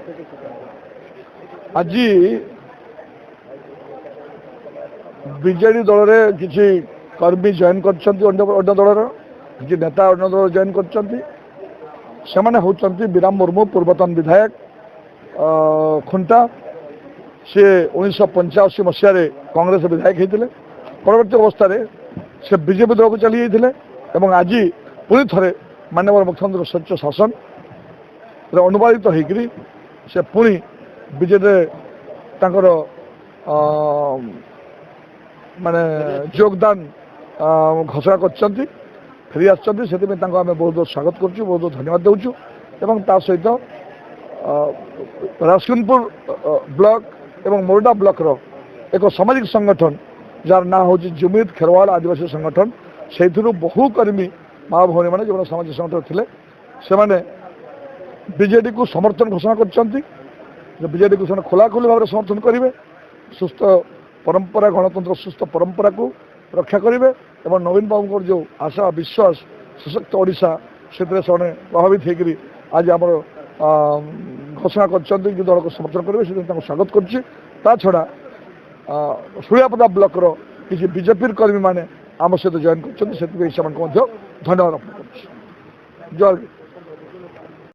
आज बीजेडी दल में किसी कर्मी जॉइन कर दलर कि नेता अन्य दल जॉइन कर विराम मुर्मू पूर्वतन विधायक खुंटा से 1985 मसीह कांग्रेस विधायक होते परवर्त अवस्था से बीजेपी दल को चली जाते आज पुरी थे माननीय मुख्यमंत्री स्वच्छ शासन अनुवादित होकर से पुणी बीजेपी माने योगदान घोषणा कर फेरी आम बहुत बहुत स्वागत करुँ बहुत बहुत धन्यवाद दूँ एवं ता सहित राजकुंदपुर ब्लॉक एवं मोरडा ब्लॉक रो एक सामाजिक संगठन जार ना हूँ जुमित खेरवाल आदिवासी संगठन से बहु कर्मी माँ भौणी मैंने जो सामाजिक संगठन थे से बीजेडी को समर्थन घोषणा कर बीजेडी को खोलाखोली भाव समर्थन करेंगे सुस्थ परंपरा गणतंत्र सुस्थ परंपरा को रक्षा करेंगे और नवीन बाबू जो आशा विश्वास सशक्त ओडिशा से प्रभावित होकर आज आम घोषणा कर दल को समर्थन करेंगे से स्वागत कर छड़ा सुलियापदा ब्लॉक रो किसी बीजेपी कर्मी मैंने आम सहित जॉइन कर धन्यवाद अर्पण कर।